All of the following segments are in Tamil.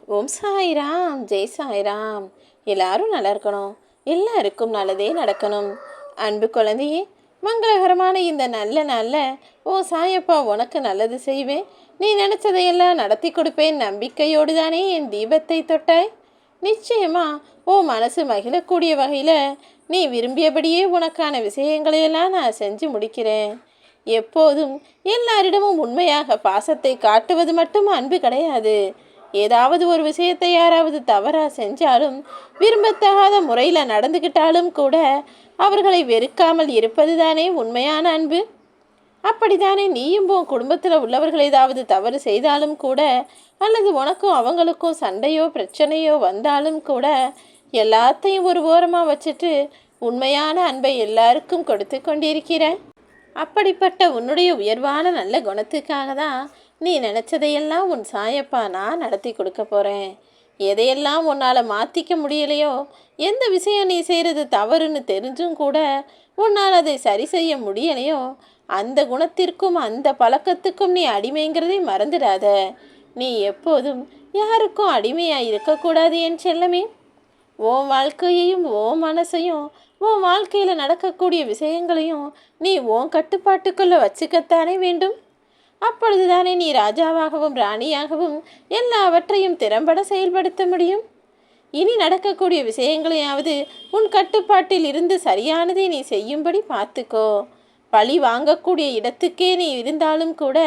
ஓம் சாய்ராம், ஜெய் சாய்ராம். எல்லாரும் நல்லா இருக்கணும், எல்லாருக்கும் நல்லதே நடக்கணும். அன்பு குழந்தையே, மங்களகரமான இந்த நல்ல நாளில் ஓ சாயப்பா உனக்கு நல்லது செய்வேன், நீ நினச்சதையெல்லாம் நடத்தி கொடுப்பேன் நம்பிக்கையோடு தானே என் தீபத்தை தொட்டாய். நிச்சயமா ஓ மனசு மகிழக்கூடிய வகையில் நீ விரும்பியபடியே உனக்கான விஷயங்களையெல்லாம் நான் செஞ்சு முடிக்கிறேன். எப்போதும் எல்லாரிடமும் உண்மையாக பாசத்தை காட்டுவது மட்டும் அன்பு கிடையாது. ஏதாவது ஒரு விஷயத்தை யாராவது தவறாக செஞ்சாலும், விரும்பத்தகாத முறையில் நடந்துக்கிட்டாலும் கூட அவர்களை வெறுக்காமல் இருப்பது தானே உண்மையான அன்பு. அப்படித்தானே நீயும் உன் குடும்பத்தில் உள்ளவர்கள் ஏதாவது தவறு செய்தாலும் கூட, அல்லது உனக்கும் அவங்களுக்கும் சண்டையோ பிரச்சனையோ வந்தாலும் கூட எல்லாத்தையும் ஒரு ஓரமாக வச்சுட்டு உண்மையான அன்பை எல்லாருக்கும் கொடுத்து கொண்டிருக்கிற. அப்படிப்பட்ட உன்னுடைய உயர்வான நல்ல குணத்துக்காக தான் நீ நினச்சதையெல்லாம் உன் சாயப்பா நான் நடத்தி கொடுக்க போகிறேன். எதையெல்லாம் உன்னால் மாற்றிக்க முடியலையோ, எந்த விஷயம் நீ செய்கிறது தவறுன்னு தெரிஞ்சும் கூட உன்னால் அதை சரி செய்ய முடியலையோ, அந்த குணத்திற்கும் அந்த பழக்கத்துக்கும் நீ அடிமைங்கிறதை மறந்துடாத. நீ எப்போதும் யாருக்கும் அடிமையாக இருக்கக்கூடாது என் செல்லமே. உன் வாழ்க்கையையும் உன் மனசையும் உன் வாழ்க்கையில் நடக்கக்கூடிய விஷயங்களையும் நீ உன் கட்டுப்பாட்டுக்குள்ளே வச்சுக்கத்தானே வேண்டும். அப்பொழுதுதானே நீ ராஜாவாகவும் ராணியாகவும் எல்லாவற்றையும் திறம்பட செயல்படுத்த முடியும். இனி நடக்கக்கூடிய விஷயங்களையாவது உன் கட்டுப்பாட்டில் இருந்து சரியானதை நீ செய்யும்படி பார்த்துக்கோ. பழி வாங்கக்கூடிய இடத்துக்கே நீ இருந்தாலும் கூட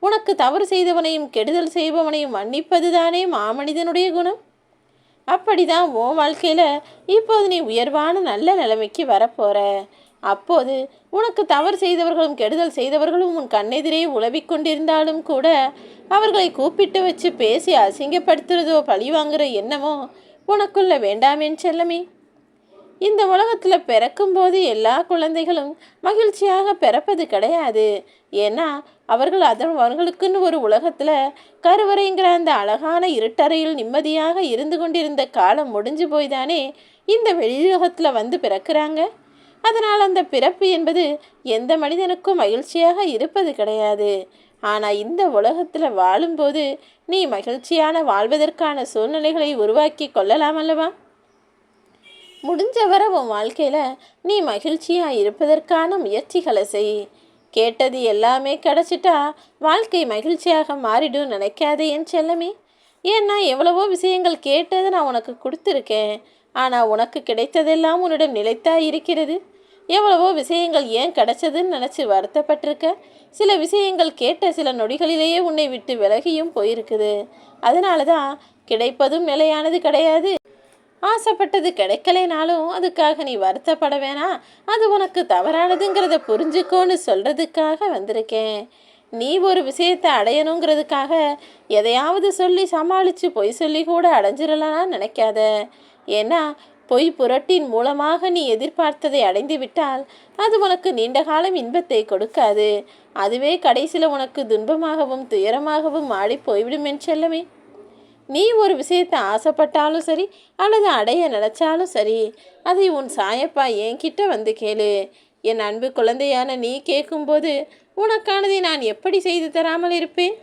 உனக்கு தவறு செய்தவனையும் கெடுதல் செய்பவனையும் மன்னிப்பது தானே மாமனிதனுடைய குணம். அப்படிதான் உன் வாழ்க்கையில் இப்போது நீ உயர்வான நல்ல நிலைமைக்கு வரப்போற. அப்போது உனக்கு தவறு செய்தவர்களும் கெடுதல் செய்தவர்களும் உன் கண்ணெதிரே உலவிக் கொண்டிருந்தாலும் கூட அவர்களை கூப்பிட்டு வச்சு பேசி அசிங்கப்படுத்துறதோ பழி வாங்குற எண்ணமோ உனக்குள்ள வேண்டாமேன் செல்லமே. இந்த உலகத்தில் பிறக்கும்போது எல்லா குழந்தைகளும் மகிழ்ச்சியாக பிறப்பது கிடையாது. ஏன்னா அவர்களுக்குன்னு ஒரு உலகத்தில் கருவறைங்கிற அந்த அழகான இருட்டறையில் நிம்மதியாக இருந்து கொண்டிருந்த காலம் முடிஞ்சு போய்தானே இந்த வெளியுலகத்தில் வந்து பிறக்கிறாங்க. அதனால் அந்த பிறப்பு என்பது எந்த மனிதனுக்கும் மகிழ்ச்சியாக இருப்பது கிடையாது. ஆனால் இந்த உலகத்தில் வாழும்போது நீ மகிழ்ச்சியான வாழ்வதற்கான சூழ்நிலைகளை உருவாக்கி கொள்ளலாம் அல்லவா. முடிஞ்சவரை உன் வாழ்க்கையில் நீ மகிழ்ச்சியாக இருப்பதற்கான முயற்சிகளை செய். கேட்டது எல்லாமே கிடச்சிட்டா வாழ்க்கை மகிழ்ச்சியாக மாறிடும் நினைக்காதே என் செல்லமே. ஏன்னா எவ்வளவோ விஷயங்கள் கேட்டதை நான் உனக்கு கொடுத்துருக்கேன், ஆனால் உனக்கு கிடைத்ததெல்லாம் உன்னிடம் நிலைத்தா இருக்கிறது. எவ்வளவோ விஷயங்கள் ஏன் கிடைச்சதுன்னு நினச்சி வருத்தப்பட்டிருக்க. சில விஷயங்கள் கேட்ட சில நொடிகளிலேயே உன்னை விட்டு விலகியும் போயிருக்குது. அதனால தான் கிடைப்பதும் நிலையானது கிடையாது. ஆசைப்பட்டது கிடைக்கலைனாலும் அதுக்காக நீ வருத்தப்பட வேணாம், அது உனக்கு தவறானதுங்கிறத புரிஞ்சுக்கோன்னு சொல்கிறதுக்காக வந்திருக்கேன். நீ ஒரு விஷயத்தை அடையணுங்கிறதுக்காக எதையாவது சொல்லி சமாளித்து பொய் சொல்லி கூட அடைஞ்சிடலாம் நினைக்காத. ஏன்னா பொய் புரட்டின் மூலமாக நீ எதிர்பார்த்ததை அடைந்து விட்டால் அது உனக்கு நீண்ட காலம் இன்பத்தை கொடுக்காது. அதுவே கடைசியில் உனக்கு துன்பமாகவும் துயரமாகவும் மாடி போய்விடும் என் செல்லமே. நீ ஒரு விஷயத்தை ஆசைப்பட்டாலும் சரி, அல்லது அடைய நினச்சாலும் சரி, அதை உன் சாயப்பா என்கிட்ட வந்து கேளு. என் அன்பு குழந்தையான நீ கேட்கும்போது உனக்கானதை நான் எப்படி செய்து தராமல் இருப்பேன்.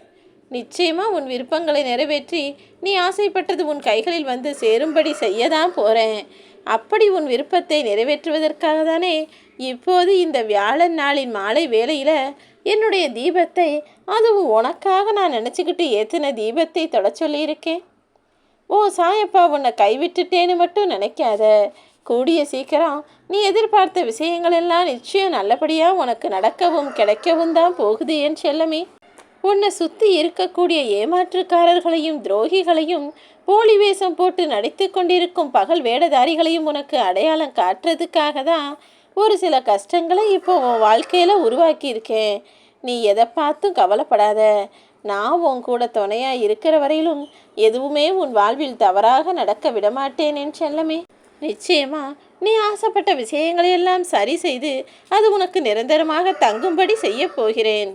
நிச்சயமாக உன் விருப்பங்களை நிறைவேற்றி நீ ஆசைப்பட்டது உன் கைகளில் வந்து சேரும்படி செய்யதான் போகிறேன். அப்படி உன் விருப்பத்தை நிறைவேற்றுவதற்காக தானே இப்போது இந்த வியாழன் நாளின் மாலை வேளையில் என்னுடைய தீபத்தை, அதுவும் உனக்காக நான் நினச்சிக்கிட்டு ஏற்றின தீபத்தை தொட சொல்லியிருக்கேன். ஓ சாயப்பா உன்னை கைவிட்டுட்டேன்னு மட்டும் நினைக்காத. கூடிய சீக்கிரம் நீ எதிர்பார்த்த விஷயங்கள் எல்லாம் நிச்சயம் நல்லபடியாக உனக்கு நடக்கவும் கிடைக்கவும் தான் போகுது என் செல்லமே. உன்னை சுற்றி இருக்கக்கூடிய ஏமாற்றுக்காரர்களையும் துரோகிகளையும் போலி வேஷம் போட்டு நடித்து கொண்டிருக்கும் பகல் வேடதாரிகளையும் உனக்கு அடையாளம் காட்டுறதுக்காக தான் ஒரு சில கஷ்டங்களை இப்போ உன் வாழ்க்கையில் உருவாக்கியிருக்கேன். நீ எதை பார்த்தும் கவலைப்படாத. நான் உன் கூட துணையாக இருக்கிற வரையிலும் எதுவுமே உன் வாழ்வில் தவறாக நடக்க விடமாட்டேன் என் செல்லமே. நிச்சயமா நீ ஆசைப்பட்ட விஷயங்களையெல்லாம் சரி செய்து அது உனக்கு நிரந்தரமாக தங்கும்படி செய்ய போகிறேன்.